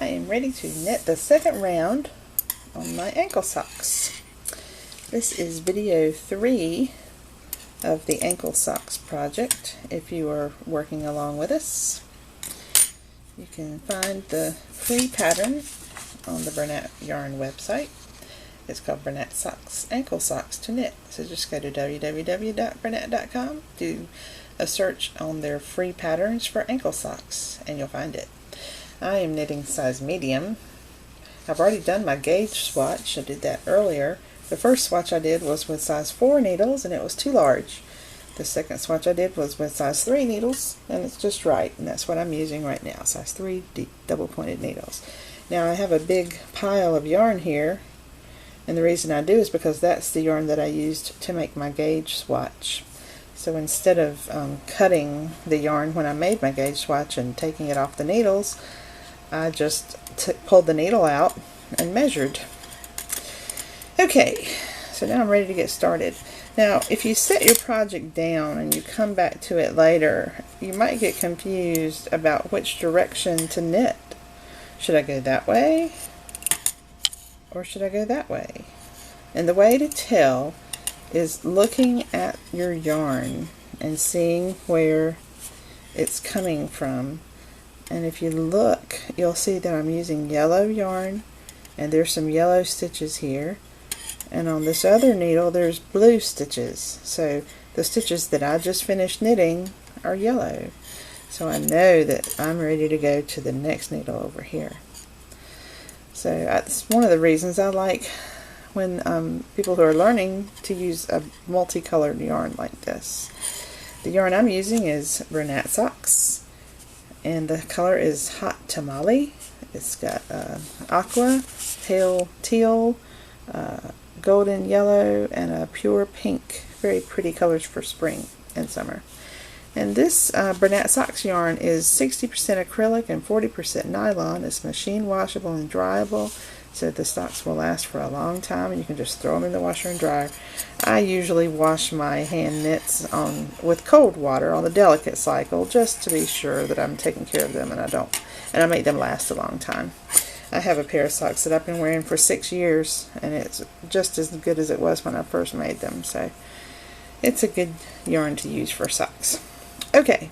I am ready to knit the second round on my ankle socks. This is video 3 of the ankle socks project. If you are working along with us, you can find the free pattern on the Bernat yarn website. It's called Bernat Sox Ankle Socks to Knit. So just go to www.bernat.com, do a search on their free patterns for ankle socks, and you'll find it. I am knitting size medium. I've already done my gauge swatch. I did that earlier. The first swatch I did was with size 4 needles, and it was too large. The second swatch I did was with size 3 needles, and it's just right, and that's what I'm using right now, size 3 double pointed needles. Now I have a big pile of yarn here, and the reason I do is because that's the yarn that I used to make my gauge swatch. So instead of cutting the yarn when I made my gauge swatch and taking it off the needles, I just pulled the needle out and measured. Okay, so now I'm ready to get started. Now, if you set your project down and you come back to it later, you might get confused about which direction to knit. Should I go that way? Or should I go that way? And the way to tell is looking at your yarn and seeing where it's coming from. And if you look, you'll see that I'm using yellow yarn, and there's some yellow stitches here, and on this other needle there's blue stitches. So the stitches that I just finished knitting are yellow. So I know that I'm ready to go to the next needle over here. So that's one of the reasons I like when people who are learning to use a multicolored yarn like this. The yarn I'm using is Bernat Sox, and the color is Hot Tamale. It's got aqua, pale teal, golden yellow, and a pure pink. Very pretty colors for spring and summer. And this Bernat Sox yarn is 60% acrylic and 40% nylon. It's machine washable and dryable, so the socks will last for a long time, and you can just throw them in the washer and dryer. I usually wash my hand knits with cold water on the delicate cycle, just to be sure that I'm taking care of them and I make them last a long time. I have a pair of socks that I've been wearing for 6 years, and it's just as good as it was when I first made them, so it's a good yarn to use for socks. Okay,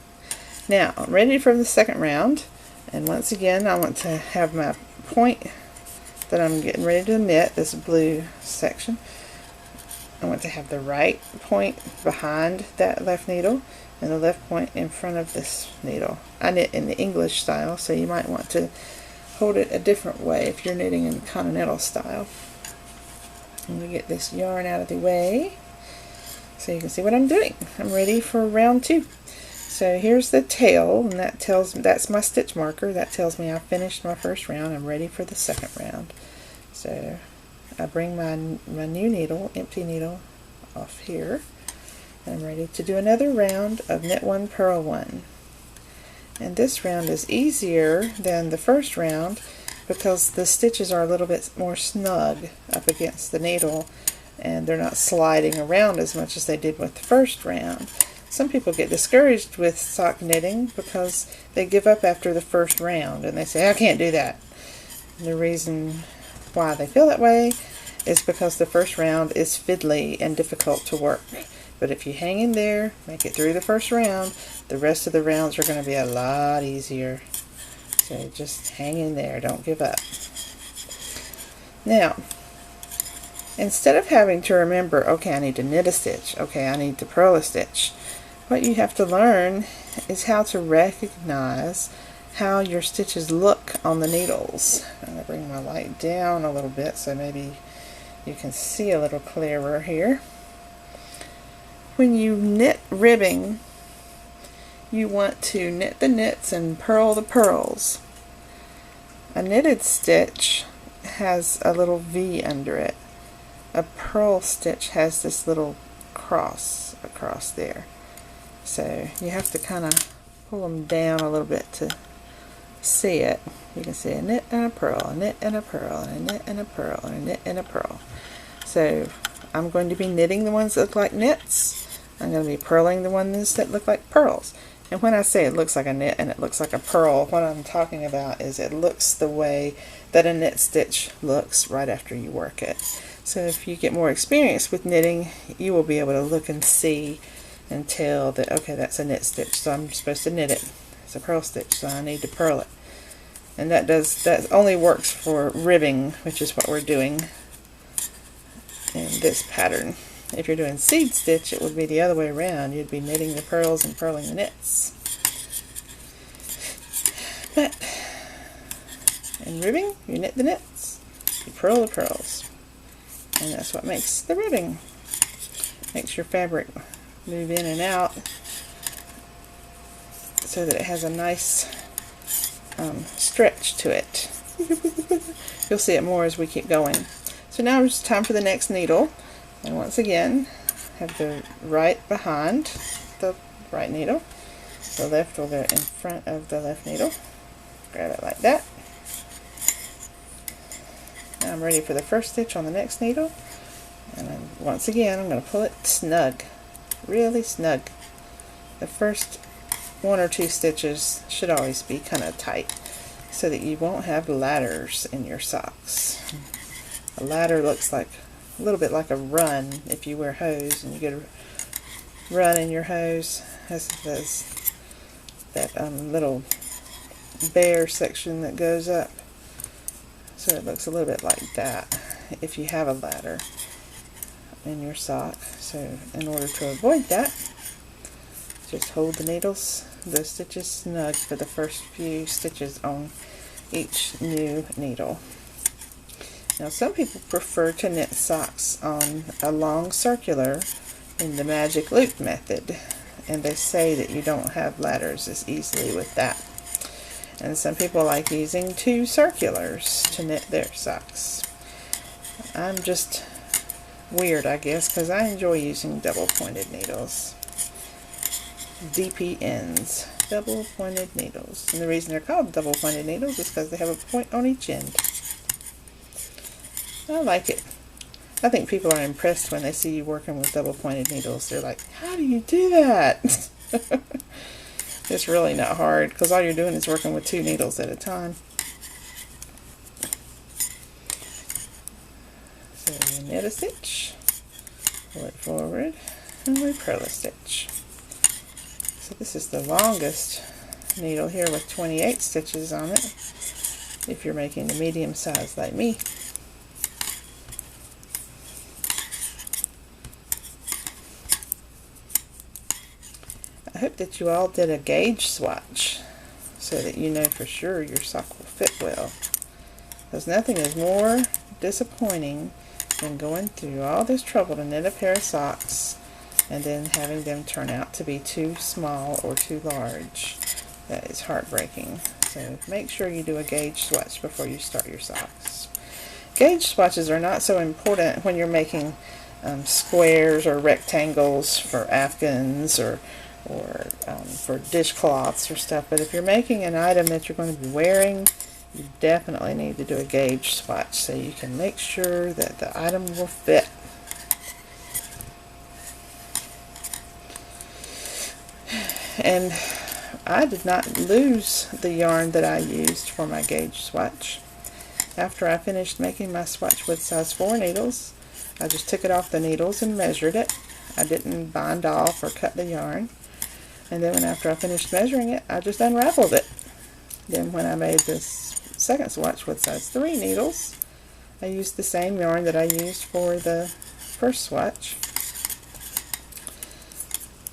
now I'm ready for the second round, and once again I want to have my point that I'm getting ready to knit, this blue section. I want to have the right point behind that left needle and the left point in front of this needle. I knit in the English style, so you might want to hold it a different way if you're knitting in continental style. I'm going to get this yarn out of the way so you can see what I'm doing. I'm ready for round 2. So here's the tail, and that's my stitch marker. That tells me I finished my first round. I'm ready for the second round. So I bring my new needle, empty needle, off here. And I'm ready to do another round of knit 1, purl 1. And this round is easier than the first round because the stitches are a little bit more snug up against the needle, and they're not sliding around as much as they did with the first round. Some people get discouraged with sock knitting because they give up after the first round and they say, I can't do that. And the reason why they feel that way is because the first round is fiddly and difficult to work. But if you hang in there, make it through the first round, the rest of the rounds are going to be a lot easier. So just hang in there, don't give up. Now, instead of having to remember, okay, I need to knit a stitch, okay, I need to purl a stitch, what you have to learn is how to recognize how your stitches look on the needles. I'm going to bring my light down a little bit so maybe you can see a little clearer here. When you knit ribbing, you want to knit the knits and purl the purls. A knitted stitch has a little V under it. A purl stitch has this little cross across there. So you have to kind of pull them down a little bit to see it. You can see a knit and a purl, a knit and a purl, and a knit and a purl, and a knit and a purl. So I'm going to be knitting the ones that look like knits. I'm going to be purling the ones that look like purls. And when I say it looks like a knit and it looks like a purl, what I'm talking about is it looks the way that a knit stitch looks right after you work it. So if you get more experience with knitting, you will be able to look and see and tell that, okay, that's a knit stitch, so I'm supposed to knit it. It's a purl stitch, so I need to purl it. And that only works for ribbing, which is what we're doing in this pattern. If you're doing seed stitch, it would be the other way around. You'd be knitting the purls and purling the knits. But in ribbing, you knit the knits, you purl the purls. And that's what makes the ribbing. Makes your fabric move in and out so that it has a nice stretch to it. You'll see it more as we keep going. So now it's time for the next needle. And once again, have the right behind the right needle. The left will go in front of the left needle. Grab it like that. Now I'm ready for the first stitch on the next needle. And then once again, I'm going to pull it snug. Really snug. The first 1 or 2 stitches should always be kind of tight so that you won't have ladders in your socks. A ladder looks like a little bit like a run if you wear hose and you get a run in your hose. Has that little bare section that goes up. So it looks a little bit like that if you have a ladder in your sock. So in order to avoid that, just hold the stitches snug for the first few stitches on each new needle. Now some people prefer to knit socks on a long circular in the magic loop method, and they say that you don't have ladders as easily with that. And some people like using 2 circulars to knit their socks. I'm just weird, I guess, because I enjoy using double pointed needles. dpns, double pointed needles. And the reason they're called double pointed needles is because they have a point on each end. I like it. I think people are impressed when they see you working with double pointed needles. They're like, how do you do that? It's really not hard because all you're doing is working with 2 needles at a time. So we knit a stitch, pull it forward, and we purl a stitch. So this is the longest needle here with 28 stitches on it if you're making the medium size like me. I hope that you all did a gauge swatch so that you know for sure your sock will fit well. Because nothing is more disappointing than going through all this trouble to knit a pair of socks and then having them turn out to be too small or too large. That is heartbreaking. So make sure you do a gauge swatch before you start your socks. Gauge swatches are not so important when you're making squares or rectangles for afghans or for dishcloths or stuff, but if you're making an item that you're going to be wearing, you definitely need to do a gauge swatch so you can make sure that the item will fit. And I did not lose the yarn that I used for my gauge swatch. After I finished making my swatch with size 4 needles, I just took it off the needles and measured it. I didn't bind off or cut the yarn. And then after I finished measuring it, I just unraveled it. Then when I made this second swatch with size 3 needles, I used the same yarn that I used for the first swatch.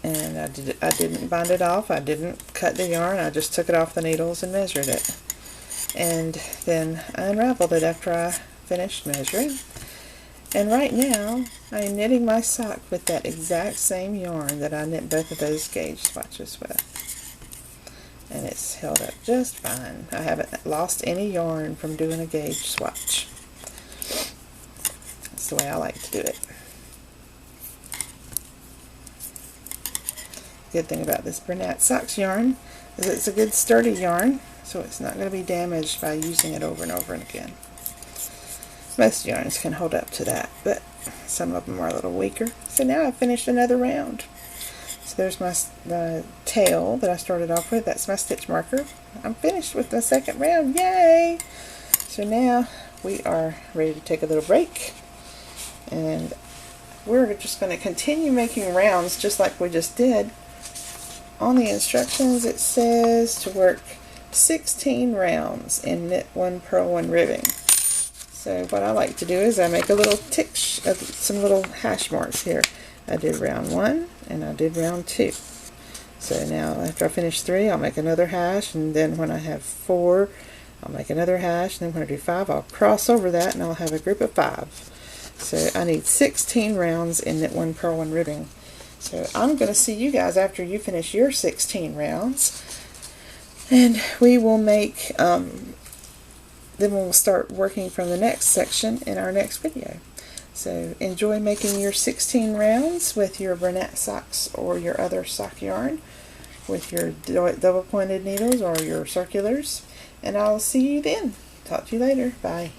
And I didn't bind it off, I didn't cut the yarn, I just took it off the needles and measured it. And then I unraveled it after I finished measuring. And right now, I am knitting my sock with that exact same yarn that I knit both of those gauge swatches with. And it's held up just fine. I haven't lost any yarn from doing a gauge swatch. That's the way I like to do it. Good thing about this Bernat Sox yarn is it's a good sturdy yarn, so it's not going to be damaged by using it over and over and again. Most yarns can hold up to that, but some of them are a little weaker. So now I've finished another round. So there's the tail that I started off with. That's my stitch marker. I'm finished with the second round. Yay! So now we are ready to take a little break, and we're just going to continue making rounds just like we just did. On the instructions it says to work 16 rounds in knit 1, purl 1 ribbing. So what I like to do is I make a little tick, some little hash marks here. I did round 1 and I did round 2. So now after I finish 3, I'll make another hash, and then when I have 4, I'll make another hash, and then when I do 5, I'll cross over that and I'll have a group of 5. So I need 16 rounds in knit 1, purl 1 ribbing. So I'm going to see you guys after you finish your 16 rounds, and we will make then we'll start working from the next section in our next video. So enjoy making your 16 rounds with your Bernat Sox or your other sock yarn with your double pointed needles or your circulars, and I'll see you then. Talk to you later. Bye.